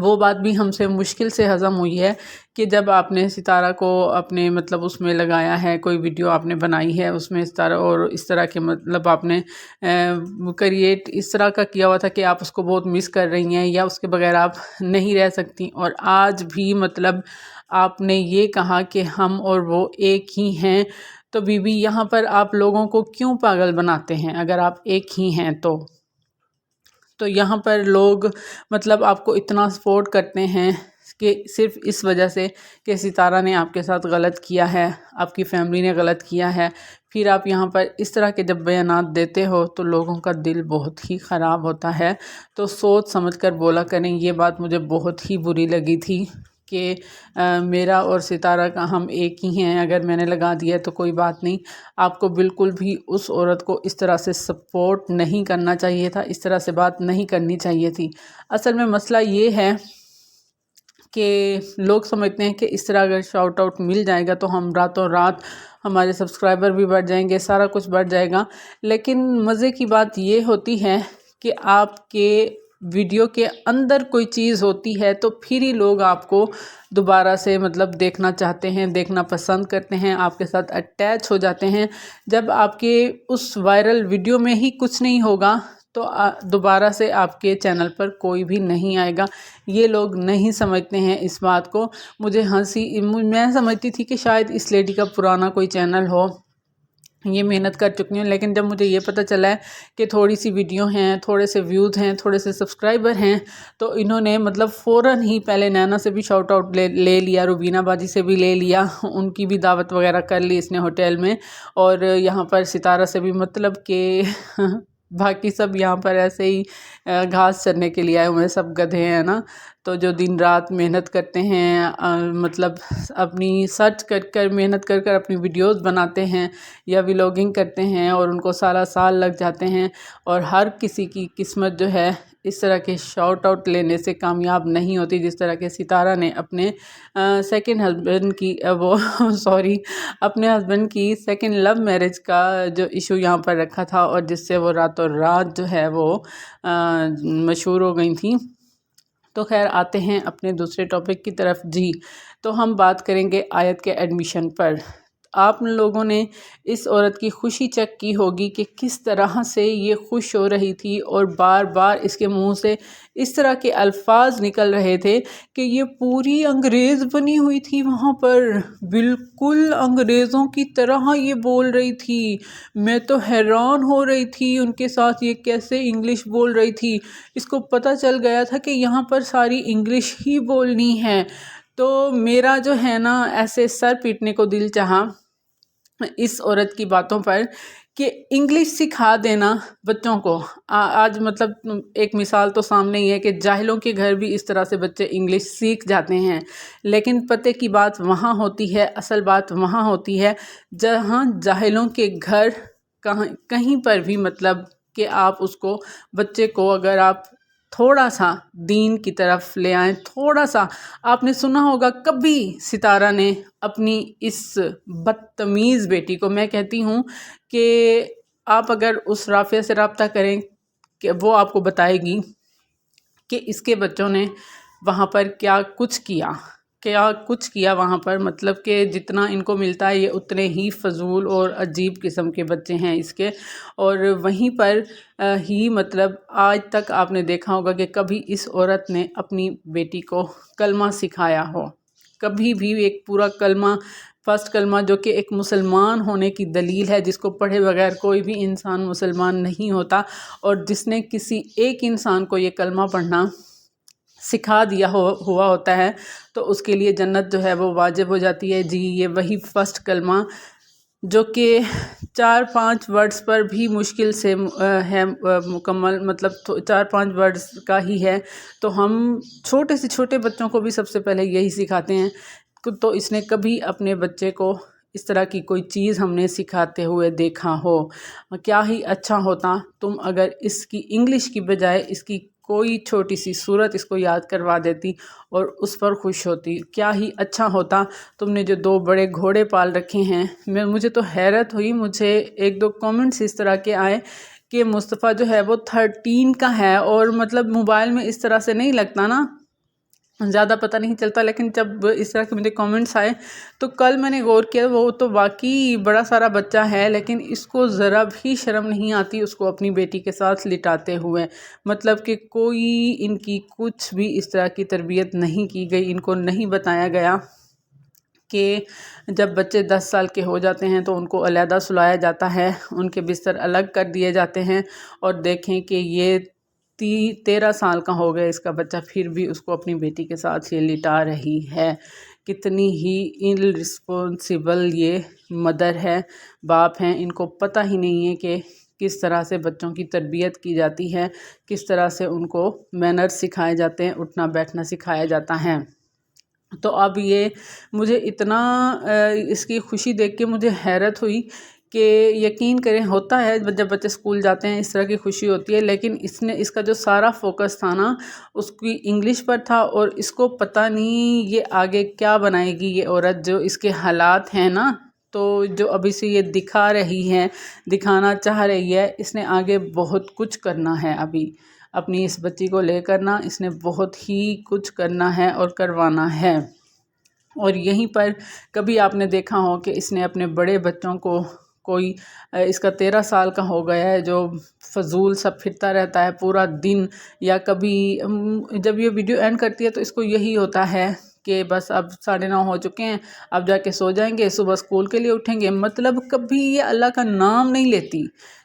وہ بات بھی ہم سے مشکل سے ہضم ہوئی ہے کہ جب آپ نے ستارہ کو اپنے مطلب اس میں لگایا ہے، کوئی ویڈیو آپ نے بنائی ہے اس میں ستارہ، اور اس طرح کے مطلب آپ نے کریٹ اس طرح کا کیا ہوا تھا کہ آپ اس کو بہت مس کر رہی ہیں یا اس کے بغیر آپ نہیں رہ سکتی، اور آج بھی مطلب آپ نے یہ کہا کہ ہم اور وہ ایک ہی ہیں، تو بی بی یہاں پر آپ لوگوں کو کیوں پاگل بناتے ہیں اگر آپ ایک ہی ہیں تو یہاں پر لوگ مطلب آپ کو اتنا سپورٹ کرتے ہیں کہ صرف اس وجہ سے کہ ستارہ نے آپ کے ساتھ غلط کیا ہے، آپ کی فیملی نے غلط کیا ہے، پھر آپ یہاں پر اس طرح کے جب بیانات دیتے ہو تو لوگوں کا دل بہت ہی خراب ہوتا ہے۔ تو سوچ سمجھ کر بولا کریں، یہ بات مجھے بہت ہی بری لگی تھی کہ میرا اور ستارہ کا ہم ایک ہی ہیں، اگر میں نے لگا دیا تو کوئی بات نہیں۔ آپ کو بالکل بھی اس عورت کو اس طرح سے سپورٹ نہیں کرنا چاہیے تھا، اس طرح سے بات نہیں کرنی چاہیے تھی۔ اصل میں مسئلہ یہ ہے کہ لوگ سمجھتے ہیں کہ اس طرح اگر شاؤٹ آؤٹ مل جائے گا تو ہم راتوں رات ہمارے سبسکرائبر بھی بڑھ جائیں گے، سارا کچھ بڑھ جائے گا، لیکن مزے کی بات یہ ہوتی ہے کہ آپ کے ویڈیو کے اندر کوئی چیز ہوتی ہے تو پھر ہی لوگ آپ کو دوبارہ سے مطلب دیکھنا چاہتے ہیں، دیکھنا پسند کرتے ہیں، آپ کے ساتھ اٹیچ ہو جاتے ہیں۔ جب آپ کے اس وائرل ویڈیو میں ہی کچھ نہیں ہوگا تو دوبارہ سے آپ کے چینل پر کوئی بھی نہیں آئے گا۔ یہ لوگ نہیں سمجھتے ہیں اس بات کو۔ مجھے میں سمجھتی تھی کہ شاید اس لیڈی کا پرانا کوئی چینل ہو، یہ محنت کر چکی ہیں، لیکن جب مجھے یہ پتہ چلا ہے کہ تھوڑی سی ویڈیو ہیں، تھوڑے سے ویوز ہیں، تھوڑے سے سبسکرائبر ہیں، تو انہوں نے مطلب فوراً ہی پہلے نینا سے بھی شاؤٹ آؤٹ لے لیا، روبینہ باجی سے بھی لے لیا، ان کی بھی دعوت وغیرہ کر لی اس نے ہوٹل میں، اور یہاں پر ستارہ سے بھی، مطلب کہ باقی سب یہاں پر ایسے ہی گھاس چرنے کے لیے آئے ہوئے ہیں، سب گدھے ہیں نا، تو جو دن رات محنت کرتے ہیں، مطلب اپنی سرچ کر محنت کر اپنی ویڈیوز بناتے ہیں یا ولاگنگ کرتے ہیں، اور ان کو سارا سال لگ جاتے ہیں، اور ہر کسی کی قسمت جو ہے اس طرح کے شاؤٹ آؤٹ لینے سے کامیاب نہیں ہوتی، جس طرح کے ستارہ نے اپنے سیکنڈ ہسبینڈ کی اپنے ہسبینڈ کی سیکنڈ لو میرج کا جو ایشو یہاں پر رکھا تھا، اور جس سے وہ راتوں رات جو ہے وہ مشہور ہو گئی تھیں۔ تو خیر آتے ہیں اپنے دوسرے ٹاپک کی طرف۔ جی، تو ہم بات کریں گے آیت کے ایڈمیشن پر۔ آپ لوگوں نے اس عورت کی خوشی چیک کی ہوگی کہ کس طرح سے یہ خوش ہو رہی تھی، اور بار بار اس کے منہ سے اس طرح کے الفاظ نکل رہے تھے کہ یہ پوری انگریز بنی ہوئی تھی، وہاں پر بالکل انگریزوں کی طرح یہ بول رہی تھی۔ میں تو حیران ہو رہی تھی ان کے ساتھ یہ کیسے انگلش بول رہی تھی، اس کو پتہ چل گیا تھا کہ یہاں پر ساری انگلش ہی بولنی ہے۔ تو میرا جو ہے نا ایسے سر پیٹنے کو دل چاہا اس عورت کی باتوں پر کہ انگلش سکھا دینا بچوں کو۔ آج مطلب ایک مثال تو سامنے ہی ہے کہ جاہلوں کے گھر بھی اس طرح سے بچے انگلش سیکھ جاتے ہیں، لیکن پتہ کی بات وہاں ہوتی ہے، اصل بات وہاں ہوتی ہے جہاں جاہلوں کے گھر کہیں پر بھی، مطلب کہ آپ اس کو بچے کو اگر آپ تھوڑا سا دین کی طرف لے آئیں، تھوڑا سا، آپ نے سنا ہوگا کبھی ستارہ نے اپنی اس بدتمیز بیٹی کو، میں کہتی ہوں کہ آپ اگر اس رافعہ سے رابطہ کریں کہ وہ آپ کو بتائے گی کہ اس کے بچوں نے وہاں پر کیا کچھ کیا وہاں پر، مطلب کہ جتنا ان کو ملتا ہے یہ اتنے ہی فضول اور عجیب قسم کے بچے ہیں اس کے، اور وہیں پر ہی مطلب آج تک آپ نے دیکھا ہوگا کہ کبھی اس عورت نے اپنی بیٹی کو کلمہ سکھایا ہو، کبھی بھی ایک پورا کلمہ، فرسٹ کلمہ جو کہ ایک مسلمان ہونے کی دلیل ہے، جس کو پڑھے بغیر کوئی بھی انسان مسلمان نہیں ہوتا، اور جس نے کسی ایک انسان کو یہ کلمہ پڑھنا سکھا دیا ہوا ہوتا ہے تو اس کے لیے جنت جو ہے وہ واجب ہو جاتی ہے۔ جی، یہ وہی فرسٹ کلمہ جو کہ 4-5 ورڈز پر بھی مشکل سے ہے مکمل، مطلب 4-5 ورڈز کا ہی ہے، تو ہم چھوٹے سے چھوٹے بچوں کو بھی سب سے پہلے یہی سکھاتے ہیں، تو اس نے کبھی اپنے بچے کو اس طرح کی کوئی چیز ہم نے سکھاتے ہوئے دیکھا ہو؟ کیا ہی اچھا ہوتا تم اگر اس کی انگلش کی بجائے اس کی کوئی چھوٹی سی صورت اس کو یاد کروا دیتی اور اس پر خوش ہوتی، کیا ہی اچھا ہوتا۔ تم نے جو 2 بڑے گھوڑے پال رکھے ہیں، مجھے تو حیرت ہوئی، مجھے 1-2 کامنٹس اس طرح کے آئے کہ مصطفیٰ جو ہے وہ 13 کا ہے، اور مطلب موبائل میں اس طرح سے نہیں لگتا نا زیادہ پتہ نہیں چلتا، لیکن جب اس طرح کے مجھے کامنٹس آئے تو کل میں نے غور کیا، وہ تو واقعی بڑا سارا بچہ ہے لیکن اس کو ذرا بھی شرم نہیں آتی اس کو اپنی بیٹی کے ساتھ لٹاتے ہوئے، مطلب کہ کوئی ان کی کچھ بھی اس طرح کی تربیت نہیں کی گئی، ان کو نہیں بتایا گیا کہ جب بچے 10 سال کے ہو جاتے ہیں تو ان کو علیحدہ سلایا جاتا ہے، ان کے بستر الگ کر دیے جاتے ہیں، اور دیکھیں کہ یہ 13 سال کا ہو گیا اس کا بچہ، پھر بھی اس کو اپنی بیٹی کے ساتھ یہ لٹا رہی ہے۔ کتنی ہی ان رسپونسیبل یہ مدر ہے، باپ ہیں، ان کو پتہ ہی نہیں ہے کہ کس طرح سے بچوں کی تربیت کی جاتی ہے، کس طرح سے ان کو مینرز سکھائے جاتے ہیں، اٹھنا بیٹھنا سکھایا جاتا ہے۔ تو اب یہ مجھے اتنا اس کی خوشی دیکھ کے مجھے حیرت ہوئی کہ یقین کریں ہوتا ہے جب بچے اسکول جاتے ہیں اس طرح کی خوشی ہوتی ہے، لیکن اس کا جو سارا فوکس تھا نا اس کی انگلش پر تھا، اور اس کو پتہ نہیں یہ آگے کیا بنائے گی یہ عورت، جو اس کے حالات ہیں نا، تو جو ابھی سے یہ دکھا رہی ہے، دکھانا چاہ رہی ہے، اس نے آگے بہت کچھ کرنا ہے ابھی اپنی اس بچی کو لے کر نا، اس نے بہت ہی کچھ کرنا ہے اور کروانا ہے۔ اور یہیں پر کبھی آپ نے دیکھا ہو کہ اس نے اپنے بڑے بچوں کو، کوئی اس کا 13 سال کا ہو گیا ہے جو فضول سب پھرتا رہتا ہے پورا دن، یا کبھی جب یہ ویڈیو اینڈ کرتی ہے تو اس کو یہی ہوتا ہے کہ بس اب 9:30 ہو چکے ہیں، اب جا کے سو جائیں گے، صبح اسکول کے لیے اٹھیں گے، مطلب کبھی یہ اللہ کا نام نہیں لیتی،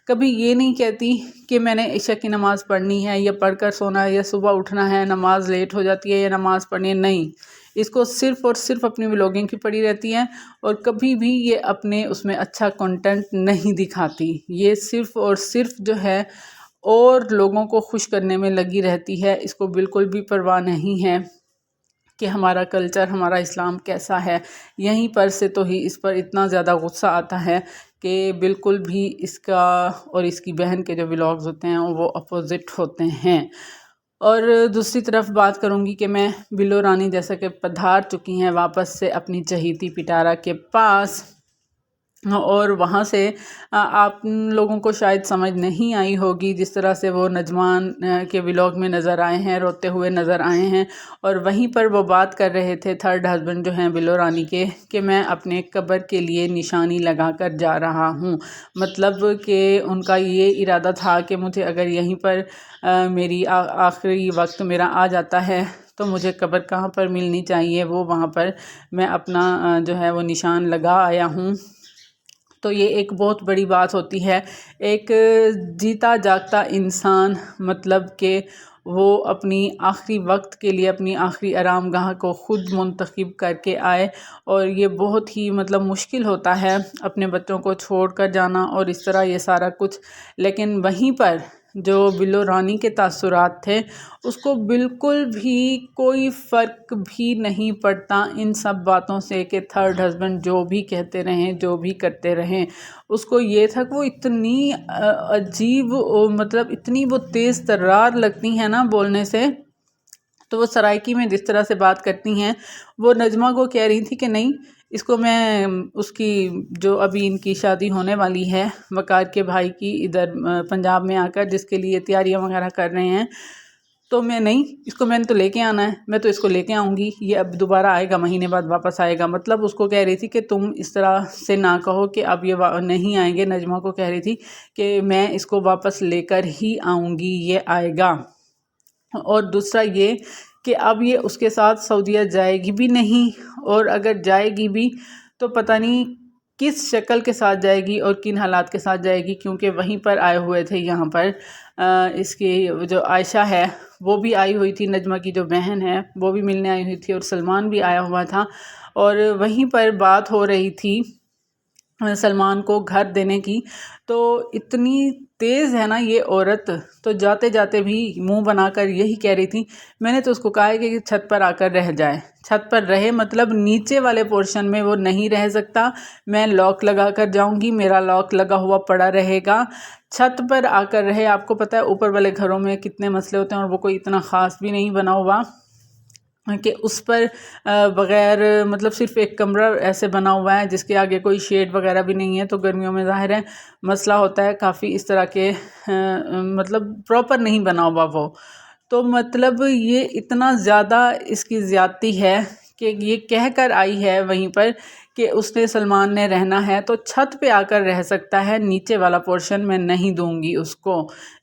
کبھی یہ نہیں کہتی کہ میں نے عشاء کی نماز پڑھنی ہے یا پڑھ کر سونا ہے یا صبح اٹھنا ہے، نماز لیٹ ہو جاتی ہے یا نماز پڑھنی ہے، نہیں، اس کو صرف اور صرف اپنی ولاگنگ کی پڑی رہتی ہے، اور کبھی بھی یہ اپنے اس میں اچھا کنٹینٹ نہیں دکھاتی، یہ صرف اور صرف جو ہے اور لوگوں کو خوش کرنے میں لگی رہتی ہے، اس کو بالکل بھی پرواہ نہیں ہے کہ ہمارا کلچر، ہمارا اسلام کیسا ہے۔ یہیں پر سے تو ہی اس پر اتنا زیادہ غصہ آتا ہے کہ بالکل بھی اس کا اور اس کی بہن کے جو ولاگز ہوتے ہیں وہ اپوزٹ ہوتے ہیں۔ اور دوسری طرف بات کروں گی کہ میں بلو رانی جیسا کہ پدھار چکی ہیں واپس سے اپنی چہیتی پٹارا کے پاس، اور وہاں سے آپ لوگوں کو شاید سمجھ نہیں آئی ہوگی جس طرح سے وہ نجمان کے ولاگ میں نظر آئے ہیں، روتے ہوئے نظر آئے ہیں، اور وہیں پر وہ بات کر رہے تھے تھرڈ ہسبینڈ جو ہیں بلو رانی کے، کہ میں اپنے قبر کے لیے نشانی لگا کر جا رہا ہوں، مطلب کہ ان کا یہ ارادہ تھا کہ مجھے اگر یہیں پر میری آخری وقت میرا آ جاتا ہے تو مجھے قبر کہاں پر ملنی چاہیے، وہ وہاں پر میں اپنا جو ہے وہ نشان لگا آیا ہوں۔ تو یہ ایک بہت بڑی بات ہوتی ہے، ایک جیتا جاگتا انسان، مطلب کہ وہ اپنی آخری وقت کے لیے اپنی آخری آرام گاہ کو خود منتخب کر کے آئے، اور یہ بہت ہی مطلب مشکل ہوتا ہے اپنے بچوں کو چھوڑ کر جانا اور اس طرح یہ سارا کچھ، لیکن وہیں پر جو بلو رانی کے تاثرات تھے اس کو بالکل بھی کوئی فرق بھی نہیں پڑتا ان سب باتوں سے کہ تھرڈ ہسبینڈ جو بھی کہتے رہیں، جو بھی کرتے رہیں، اس کو یہ تھا کہ وہ اتنی عجیب، مطلب اتنی وہ تیز ترار لگتی ہیں نا بولنے سے، تو وہ سرائکی میں جس طرح سے بات کرتی ہیں، وہ نجمہ کو کہہ رہی تھی کہ نہیں، اس کو میں اس کی جو ابھی ان کی شادی ہونے والی ہے وقار کے بھائی کی ادھر پنجاب میں آ کر، جس کے لیے تیاریاں وغیرہ کر رہے ہیں، تو میں نہیں، اس کو میں نے تو لے کے آنا ہے، میں تو اس کو لے کے آؤں گی، یہ اب دوبارہ آئے گا، مہینے بعد واپس آئے گا، مطلب اس کو کہہ رہی تھی کہ تم اس طرح سے نہ کہو کہ اب یہ نہیں آئیں گے، نجمہ کو کہہ رہی تھی کہ میں اس کو واپس لے کر ہی آؤں گی، یہ آئے گا۔ اور دوسرا یہ کہ اب یہ اس کے ساتھ سعودیہ جائے گی بھی نہیں، اور اگر جائے گی بھی تو پتہ نہیں کس شکل کے ساتھ جائے گی اور کن حالات کے ساتھ جائے گی، کیونکہ وہیں پر آئے ہوئے تھے یہاں پر اس کی جو عائشہ ہے وہ بھی آئی ہوئی تھی، نجمہ کی جو بہن ہے وہ بھی ملنے آئی ہوئی تھی، اور سلمان بھی آیا ہوا تھا، اور وہیں پر بات ہو رہی تھی سلمان کو گھر دینے کی۔ تو اتنی تیز ہے نا یہ عورت، تو جاتے جاتے بھی منہ بنا کر یہی کہہ رہی تھی، میں نے تو اس کو کہا ہے کہ چھت پر آ کر رہ جائے، چھت پر رہے، مطلب نیچے والے پورشن میں وہ نہیں رہ سکتا، میں لاک لگا کر جاؤں گی، میرا لاک لگا ہوا پڑا رہے گا، چھت پر آ کر رہے۔ آپ کو پتہ ہے اوپر والے گھروں میں کتنے مسئلے ہوتے ہیں، اور وہ کوئی اتنا خاص بھی نہیں بنا ہوا کہ اس پر بغیر، مطلب صرف ایک کمرہ ایسے بنا ہوا ہے جس کے آگے کوئی شیڈ وغیرہ بھی نہیں ہے، تو گرمیوں میں ظاہر ہے مسئلہ ہوتا ہے کافی، اس طرح کے مطلب پراپر نہیں بنا ہوا وہ، تو مطلب یہ اتنا زیادہ اس کی زیادتی ہے کہ یہ کہہ کر آئی ہے وہیں پر کہ اس نے سلمان نے رہنا ہے تو چھت پہ آ کر رہ سکتا ہے، نیچے والا پورشن میں نہیں دوں گی اس کو،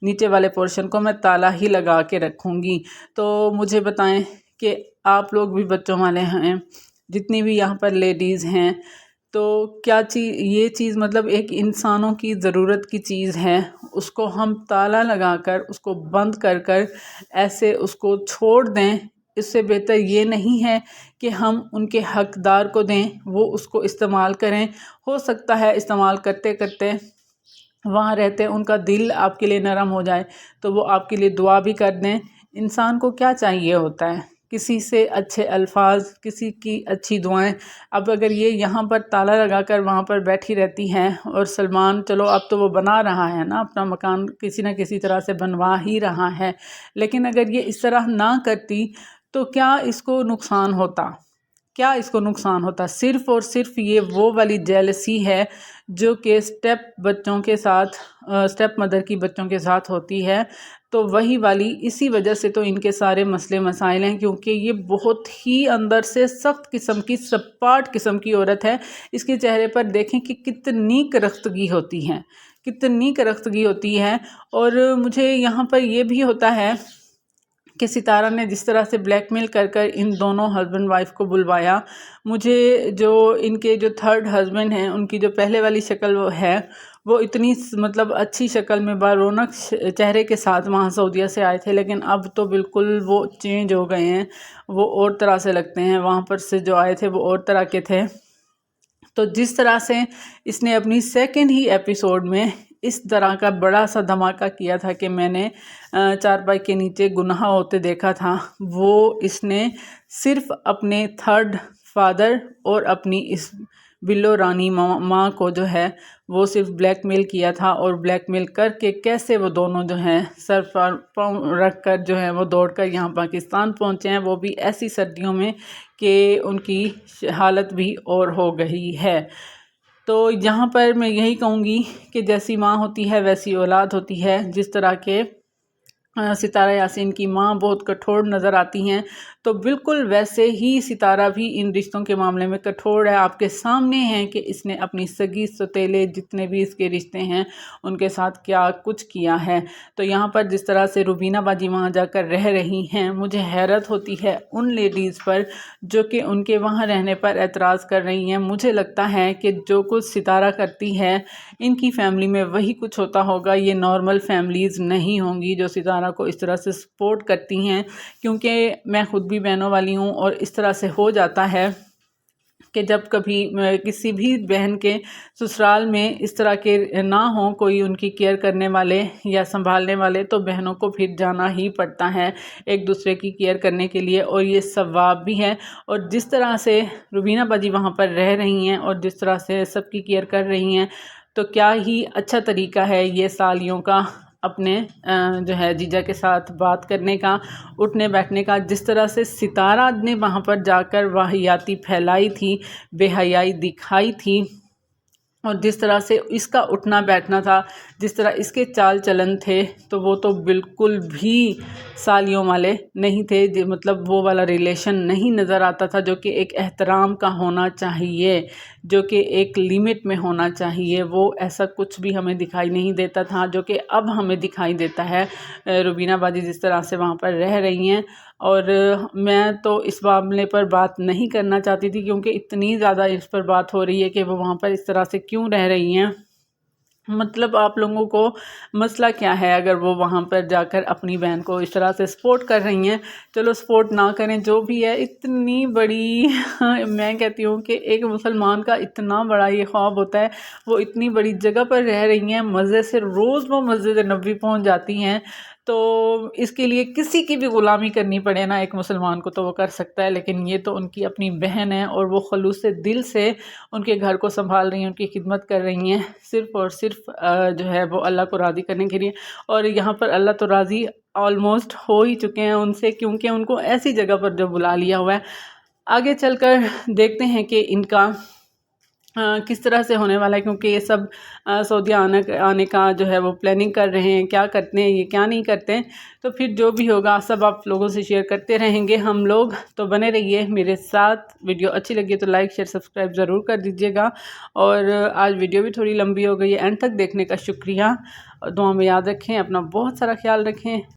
نیچے والے پورشن کو میں تالا ہی لگا کے رکھوں گی۔ تو مجھے بتائیں کہ آپ لوگ بھی بچوں والے ہیں، جتنی بھی یہاں پر لیڈیز ہیں، تو کیا یہ چیز مطلب ایک انسانوں کی ضرورت کی چیز ہے، اس کو ہم تالا لگا کر اس کو بند کر کر ایسے اس کو چھوڑ دیں؟ اس سے بہتر یہ نہیں ہے کہ ہم ان کے حقدار کو دیں، وہ اس کو استعمال کریں، ہو سکتا ہے استعمال کرتے کرتے وہاں رہتے ان کا دل آپ کے لیے نرم ہو جائے تو وہ آپ کے لیے دعا بھی کر دیں۔ انسان کو کیا چاہیے ہوتا ہے؟ کسی سے اچھے الفاظ، کسی کی اچھی دعائیں۔ اب اگر یہ یہاں پر تالا لگا کر وہاں پر بیٹھی رہتی ہیں اور سلمان چلو اب تو وہ بنا رہا ہے نا اپنا مکان، کسی نہ کسی طرح سے بنوا ہی رہا ہے، لیکن اگر یہ اس طرح نہ کرتی تو کیا اس کو نقصان ہوتا؟ کیا اس کو نقصان ہوتا؟ صرف اور صرف یہ وہ والی جیلسی ہے جو کہ اسٹیپ بچوں کے ساتھ، اسٹیپ مدر کی بچوں کے ساتھ ہوتی ہے، تو وہی والی، اسی وجہ سے تو ان کے سارے مسئلے مسائل ہیں، کیونکہ یہ بہت ہی اندر سے سخت قسم کی، سپاٹ قسم کی عورت ہے۔ اس کے چہرے پر دیکھیں کہ کتنی کرختگی ہوتی ہے، کتنی کرختگی ہوتی ہے۔ اور مجھے یہاں پر یہ بھی ہوتا ہے کہ ستارہ نے جس طرح سے بلیک میل کر کر ان دونوں ہسبینڈ وائف کو بلوایا، مجھے جو ان کے جو تھرڈ ہسبینڈ ہیں ان کی جو پہلے والی شکل وہ ہے، وہ اتنی مطلب اچھی شکل میں رونق چہرے کے ساتھ وہاں سعودیہ سے آئے تھے، لیکن اب تو بالکل وہ چینج ہو گئے ہیں، وہ اور طرح سے لگتے ہیں۔ وہاں پر سے جو آئے تھے وہ اور طرح کے تھے۔ تو جس طرح سے اس نے اپنی سیکنڈ ہی ایپیسوڈ میں اس طرح کا بڑا سا دھماکہ کیا تھا کہ میں نے چارپائی کے نیچے گناہ ہوتے دیکھا تھا، وہ اس نے صرف اپنے تھرڈ فادر اور اپنی اس بلو رانی ماں کو جو ہے وہ صرف بلیک میل کیا تھا، اور بلیک میل کر کے کیسے وہ دونوں جو ہیں سر پر پاؤں رکھ کر جو ہیں وہ دوڑ کر یہاں پاکستان پہنچے ہیں، وہ بھی ایسی سردیوں میں کہ ان کی حالت بھی اور ہو گئی ہے۔ تو یہاں پر میں یہی کہوں گی کہ جیسی ماں ہوتی ہے ویسی اولاد ہوتی ہے۔ جس طرح کے ستارہ یاسین کی ماں بہت کٹھور نظر آتی ہیں، تو بالکل ویسے ہی ستارہ بھی ان رشتوں کے معاملے میں کٹھور ہے۔ آپ کے سامنے ہیں کہ اس نے اپنی سگی ستیلے جتنے بھی اس کے رشتے ہیں ان کے ساتھ کیا کچھ کیا ہے۔ تو یہاں پر جس طرح سے روبینہ باجی وہاں جا کر رہ رہی ہیں، مجھے حیرت ہوتی ہے ان لیڈیز پر جو کہ ان کے وہاں رہنے پر اعتراض کر رہی ہیں۔ مجھے لگتا ہے کہ جو کچھ ستارہ کرتی ہے ان کی فیملی میں وہی کچھ ہوتا ہوگا، یہ نارمل فیملیز نہیں ہوں گی جو ستارہ کو اس طرح سے سپورٹ کرتی ہیں، کیونکہ میں خود بھی بہنوں والی ہوں، اور اس طرح سے ہو جاتا ہے کہ جب کبھی کسی بھی بہن کے سسرال میں اس طرح کے نہ ہوں کوئی ان کی کیئر کرنے والے یا سنبھالنے والے، تو بہنوں کو پھر جانا ہی پڑتا ہے ایک دوسرے کی کیئر کرنے کے لیے، اور یہ ثواب بھی ہے۔ اور جس طرح سے روبینہ باجی وہاں پر رہ رہی ہیں اور جس طرح سے سب کی کیئر کر رہی ہیں، تو کیا ہی اچھا طریقہ ہے یہ سالیوں کا اپنے جو ہے جیجا کے ساتھ بات کرنے کا، اٹھنے بیٹھنے کا۔ جس طرح سے ستارہ نے وہاں پر جا کر واہیاتی پھیلائی تھی، بے حیائی دکھائی تھی، اور جس طرح سے اس کا اٹھنا بیٹھنا تھا، جس طرح اس کے چال چلن تھے، تو وہ تو بالکل بھی سالیوں والے نہیں تھے، مطلب وہ والا ریلیشن نہیں نظر آتا تھا جو کہ ایک احترام کا ہونا چاہیے، جو کہ ایک لیمٹ میں ہونا چاہیے۔ وہ ایسا کچھ بھی ہمیں دکھائی نہیں دیتا تھا جو کہ اب ہمیں دکھائی دیتا ہے۔ روبینہ باجی جس طرح سے وہاں پر رہ رہی ہیں، اور میں تو اس معاملے پر بات نہیں کرنا چاہتی تھی کیونکہ اتنی زیادہ اس پر بات ہو رہی ہے کہ وہ وہاں پر اس طرح سے کیوں رہ رہی ہیں۔ مطلب آپ لوگوں کو مسئلہ کیا ہے اگر وہ وہاں پر جا کر اپنی بہن کو اس طرح سے سپورٹ کر رہی ہیں؟ چلو سپورٹ نہ کریں، جو بھی ہے، اتنی بڑی میں کہتی ہوں کہ ایک مسلمان کا اتنا بڑا یہ خواب ہوتا ہے، وہ اتنی بڑی جگہ پر رہ رہی ہیں، مزے سے روز وہ مسجد نبوی پہنچ جاتی ہیں، تو اس کے لیے کسی کی بھی غلامی کرنی پڑے نا ایک مسلمان کو تو وہ کر سکتا ہے، لیکن یہ تو ان کی اپنی بہن ہے اور وہ خلوص دل سے ان کے گھر کو سنبھال رہی ہیں، ان کی خدمت کر رہی ہیں، صرف اور صرف جو ہے وہ اللہ کو راضی کرنے کے لیے۔ اور یہاں پر اللہ تو راضی آلموسٹ ہو ہی چکے ہیں ان سے، کیونکہ ان کو ایسی جگہ پر جو بلا لیا ہوا ہے۔ آگے چل کر دیکھتے ہیں کہ ان کا کس طرح سے ہونے والا ہے، کیونکہ یہ سب سعودیہ آنے کا جو ہے وہ پلاننگ کر رہے ہیں، کیا کرتے ہیں یہ کیا نہیں کرتے ہیں، تو پھر جو بھی ہوگا سب آپ لوگوں سے شیئر کرتے رہیں گے ہم لوگ، تو بنے رہیے میرے ساتھ۔ ویڈیو اچھی لگی تو لائک شیئر سبسکرائب ضرور کر دیجیے گا، اور آج ویڈیو بھی تھوڑی لمبی ہو گئی ہے، اینڈ تک دیکھنے کا شکریہ، اور دعا میں یاد رکھیں، اپنا بہت سارا خیال رکھیں۔